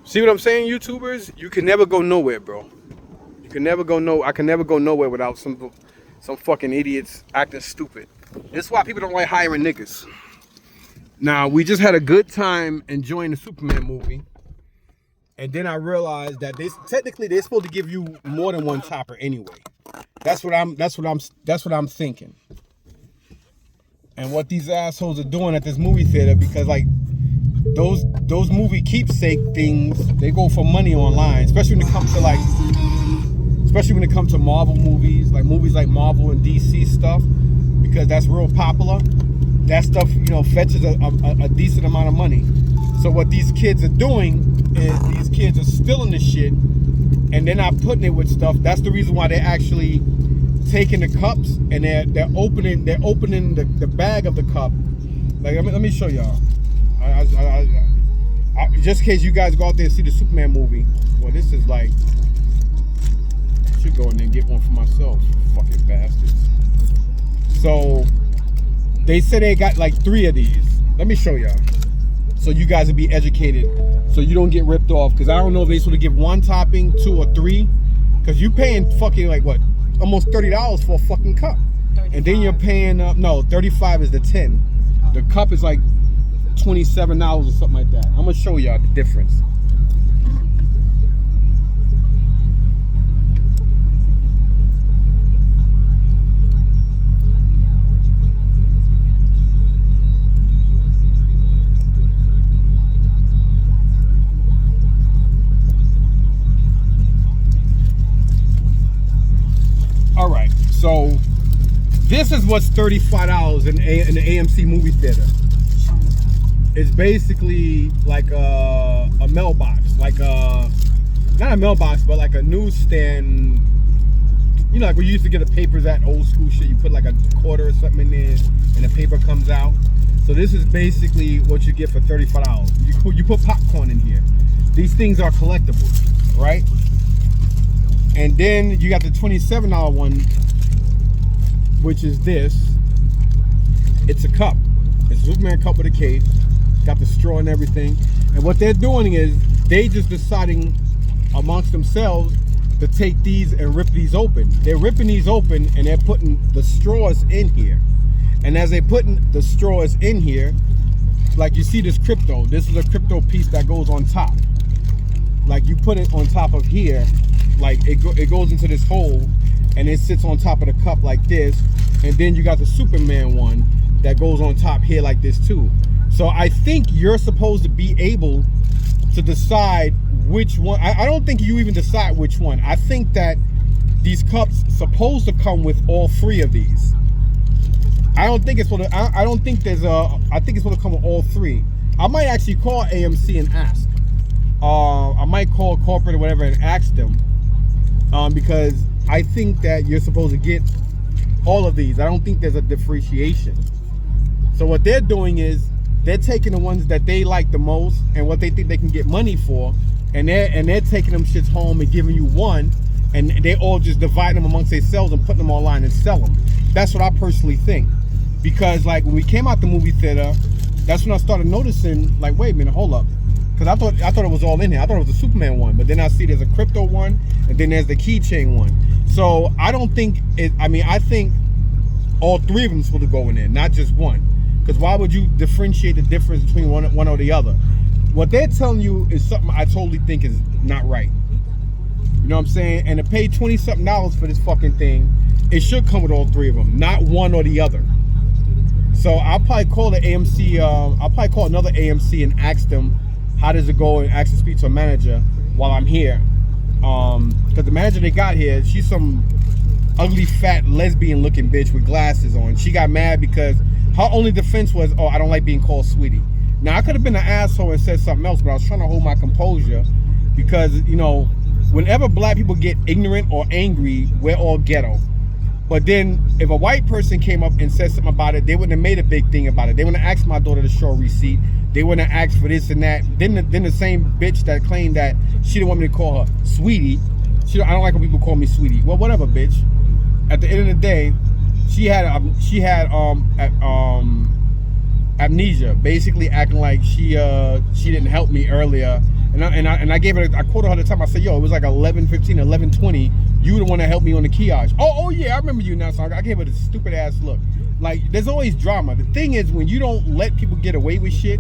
See what I'm saying, YouTubers? You can never go nowhere, bro. You can never go I can never go nowhere without some fucking idiots acting stupid. This is why people don't like hiring niggas. Now, we just had a good time enjoying the Superman movie. And then I realized that technically they're supposed to give you more than one topper anyway. That's what I'm thinking. And what these assholes are doing at this movie theater, because like those movie keepsake things, they go for money online, especially when it comes to Marvel movies, like Marvel and DC stuff, because that's real popular. That stuff, fetches a decent amount of money. So what these kids are doing is these kids are stealing the shit, and they're not putting it with stuff. That's the reason why they're actually taking the cups and they're opening the bag of the cup. Like let me show y'all. Just in case you guys go out there and see the Superman movie. Well, this is like, I should go in there and get one for myself. Fucking bastards. So they said they got like 3 of these. Let me show y'all. So you guys will be educated, so you don't get ripped off. Because I don't know if they sort of give 1 topping, 2 or 3. Because you paying fucking like what, almost $30 for a fucking cup. 35. And then you're paying no, 35 is the 10. The cup is like $27 or something like that. I'm gonna show y'all the difference. All right, so this is what's $35 in the AMC movie theater. It's basically like a mailbox, like not a mailbox, but like a newsstand. Like we used to get the papers at old school shit. You put like a quarter or something in there, and the paper comes out. So this is basically what you get for $35. You put popcorn in here. These things are collectibles, right? And then you got the $27 one, which is this. It's a cup. It's a Superman cup with a cape. Got the straw and everything. And what they're doing is they just deciding amongst themselves to take these and rip these open. They're ripping these open and they're putting the straws in here. And as they're putting the straws in here, like you see this crypto. This is a crypto piece that goes on top. Like you put it on top of here. Like it goes into this hole and it sits on top of the cup like this. And then you got the Superman one that goes on top here like this too. So I think you're supposed to be able to decide which one. I don't think you even decide which one. I think that these cups supposed to come with all 3 of these. I don't think it's supposed to, I don't think there's I think it's supposed to come with all 3. I might actually call AMC and ask. I might call corporate or whatever and ask them. Because I think that you're supposed to get all of these. I don't think there's a differentiation. So what they're doing is they're taking the ones that they like the most and what they think they can get money for, and they're taking them shits home and giving you one, and they all just divide them amongst themselves and put them online and sell them. That's what I personally think. Because like when we came out the movie theater, that's when I started noticing, like, wait a minute, hold up. Because I thought it was all in here. I thought it was a Superman one, but then I see there's a crypto one, and then there's the keychain one. So I don't think I think all 3 of them supposed to go in there, not just one. Because why would you differentiate the difference between one or the other? What they're telling you is something I totally think is not right. You know what I'm saying? And to pay $20-something for this fucking thing, it should come with all 3 of them, not one or the other. So I'll probably call the AMC. I'll probably call another AMC and ask them how does it go, and ask to speak to a manager while I'm here. Because the manager they got here, she's some ugly, fat, lesbian-looking bitch with glasses on. She got mad because her only defense was, oh, I don't like being called sweetie. Now, I could have been an asshole and said something else, but I was trying to hold my composure because, whenever black people get ignorant or angry, we're all ghetto. But then if a white person came up and said something about it, they wouldn't have made a big thing about it. They wouldn't have asked my daughter to show a receipt. They wouldn't have asked for this and that. Then the same bitch that claimed that she didn't want me to call her sweetie. I don't like when people call me sweetie. Well, whatever, bitch. At the end of the day, she had amnesia, basically acting like she didn't help me earlier And I gave it. I quoted her the time. I said, "Yo, it was like 11:15, 11:20. You were the one that helped me on the kiosk." Oh yeah, I remember you now. So I gave her the stupid ass look. Like, there's always drama. The thing is, when you don't let people get away with shit,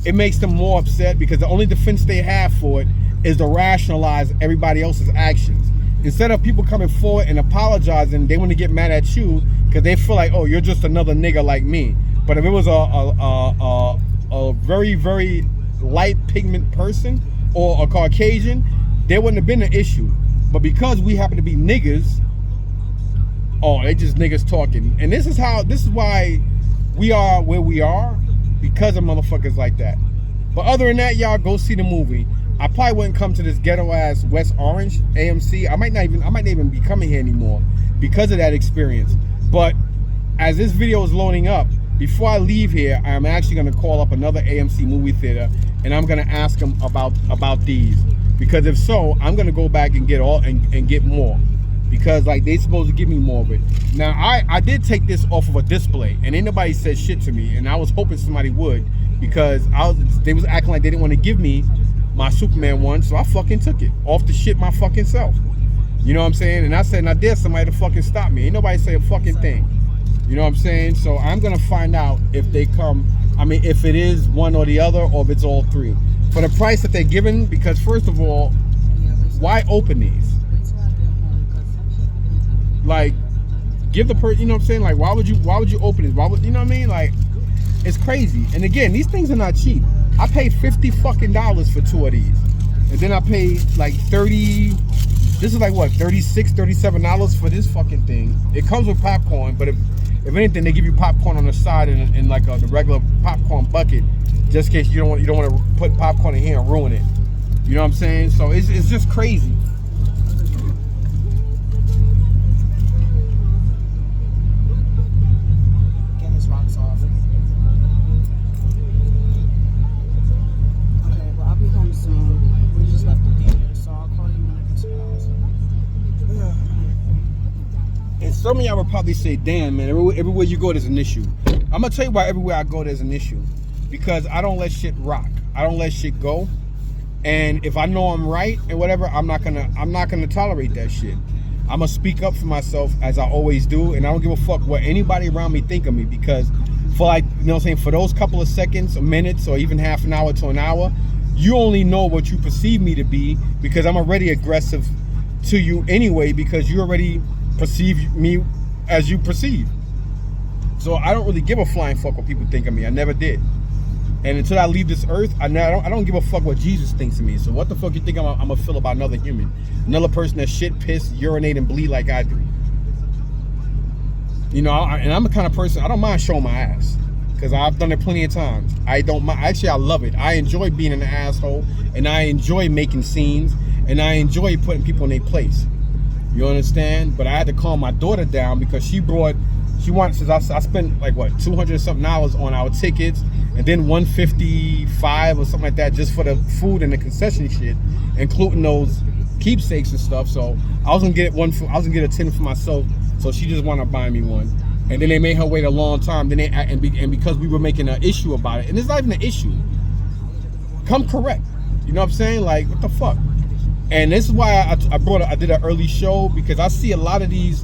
it makes them more upset because the only defense they have for it is to rationalize everybody else's actions. Instead of people coming forward and apologizing, they want to get mad at you because they feel like, oh, you're just another nigga like me. But if it was a very, very light pigment person or a Caucasian, there wouldn't have been an issue. But because we happen to be niggas, oh, they just niggas talking. And this is why we are where we are, because of motherfuckers like that. But other than that, y'all go see the movie. I probably wouldn't come to this ghetto ass West Orange AMC. I might not even be coming here anymore because of that experience. But as this video is loading up, before I leave here, I'm actually gonna call up another AMC movie theater and I'm gonna ask them about these. Because if so, I'm gonna go back and get more. Because like they supposed to give me more of it. Now I did take this off of a display and ain't nobody said shit to me, and I was hoping somebody would, because they was acting like they didn't want to give me my Superman one, so I fucking took it off the shit my fucking self. You know what I'm saying? And I said, now there's somebody to fucking stop me. Ain't nobody say a fucking thing. You know what I'm saying? So I'm gonna find out if they come. I mean, if it is one or the other, or if it's all three. For the price that they're giving, because first of all, why open these? Like, give the person, you know what I'm saying? Like, why would you open it? Why would, you know what I mean? Like, it's crazy. And again, these things are not cheap. I paid $50 fucking for 2 of these. And then I paid like 30, this is like what, $36, $37 for this fucking thing. It comes with popcorn, but if anything, they give you popcorn on the side in like the regular popcorn bucket, just in case you don't want to put popcorn in here and ruin it. You know what I'm saying? So it's just crazy. Some of y'all would probably say, damn, man, everywhere you go, there's an issue. I'm going to tell you why everywhere I go, there's an issue. Because I don't let shit rock. I don't let shit go. And if I know I'm right and whatever, I'm not gonna tolerate that shit. I'm going to speak up for myself, as I always do. And I don't give a fuck what anybody around me think of me. Because for like, you know what I'm saying, for those couple of seconds, or minutes, or even half an hour to an hour, you only know what you perceive me to be, because I'm already aggressive to you anyway, because you already perceive me as you perceive. So I don't really give a flying fuck what people think of me. I never did. And until I leave this earth, I don't give a fuck what Jesus thinks of me. So what the fuck you think I'm gonna feel about another human? Another person that shit, piss, urinate, and bleed like I do. You know, and I'm the kind of person, I don't mind showing my ass. Because I've done it plenty of times. I don't mind. Actually, I love it. I enjoy being an asshole. And I enjoy making scenes. And I enjoy putting people in their place. You understand? But I had to calm my daughter down because she wanted, since I spent like what, $200 something on our tickets, and then $155 or something like that just for the food and the concession shit, including those keepsakes and stuff. So I was gonna get a 10 for myself. So she just wanted to buy me one, and then they made her wait a long time. Then and because we were making an issue about it, and it's not even an issue. Come correct. You know what I'm saying? Like, what the fuck? And this is why I did an early show, because I see a lot of these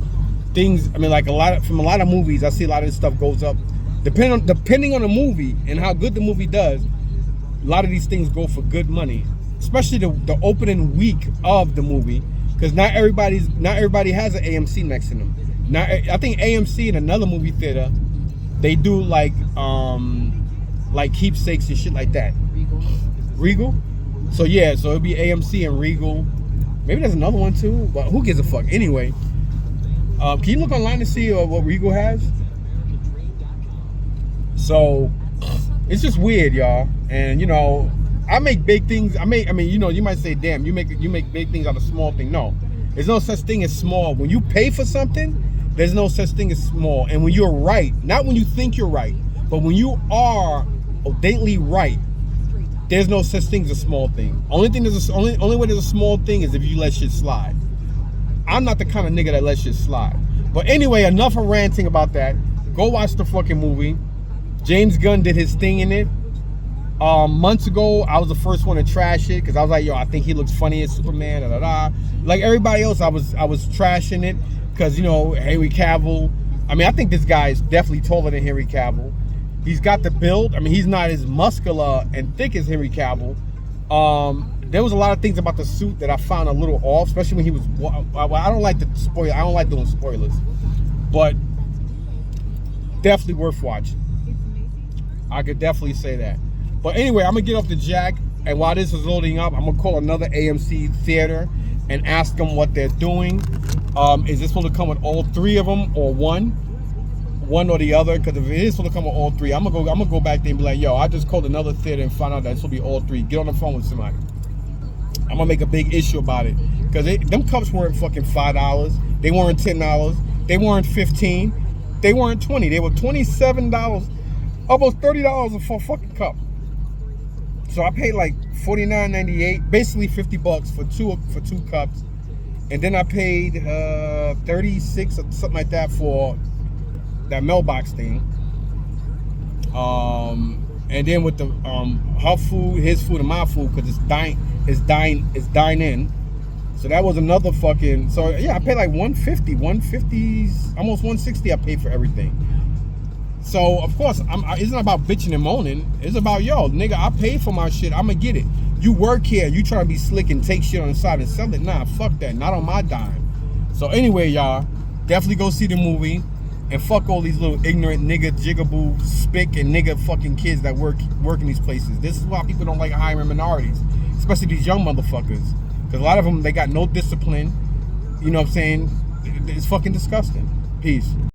things. I mean, like from a lot of movies, I see a lot of this stuff goes up. Depending on the movie and how good the movie does, a lot of these things go for good money. Especially the opening week of the movie, because not everybody has an AMC next to them. Now I think AMC and another movie theater, they do like keepsakes and shit like that. Regal? So yeah, so it'd be AMC and Regal. Maybe there's another one too, but who gives a fuck? Anyway, can you look online to see what Regal has? So it's just weird, y'all. And you know, I make big things. I mean, you know, you might say, damn, you make big things out of small things. No, there's no such thing as small. When you pay for something, there's no such thing as small. And when you're right, not when you think you're right, but when you are ordainedly right, there's no such thing as a small thing. Only way there's a small thing is if you let shit slide. I'm not the kind of nigga that lets shit slide. But anyway, enough of ranting about that. Go watch the fucking movie. James Gunn did his thing in it. Months ago, I was the first one to trash it because I was like, yo, I think he looks funny as Superman, da da da. Like everybody else, I was trashing it because, you know, Henry Cavill. I mean, I think this guy is definitely taller than Henry Cavill. He's got the build. I mean, he's not as muscular and thick as Henry Cavill. There was a lot of things about the suit that I found a little off, especially when he was. I don't like the spoil. I don't like doing spoilers, but definitely worth watching. I could definitely say that. But anyway, I'm gonna get off the jack, and while this is loading up, I'm gonna call another AMC theater and ask them what they're doing. Is this supposed to come with all three of them or one or the other? Because if it is supposed to come with all three, I'm gonna go back there and be like, yo, I just called another theater and found out that it's supposed to be all three. Get on the phone with somebody. I'm gonna make a big issue about it because them cups weren't fucking $5. They weren't $10. They weren't $15. They weren't $20. They were $27, almost $30 for a fucking cup. So I paid like $49.98, basically $50 for two cups, and then I paid $36 or something like that for that mailbox thing. And then with the her food, his food, and my food, because it's dine in. So that was another fucking. So yeah, I paid like $150, almost $160. I paid for everything. So of course, it's not about bitching and moaning. It's about, yo, nigga, I paid for my shit. I'ma get it. You work here. You trying to be slick and take shit on the side and sell it? Nah, fuck that. Not on my dime. So anyway, y'all, definitely go see the movie and fuck all these little ignorant nigga jigaboo spick and nigga fucking kids that work in these places. This is why people don't like hiring minorities, especially these young motherfuckers. Because a lot of them, they got no discipline. You know what I'm saying? It's fucking disgusting. Peace.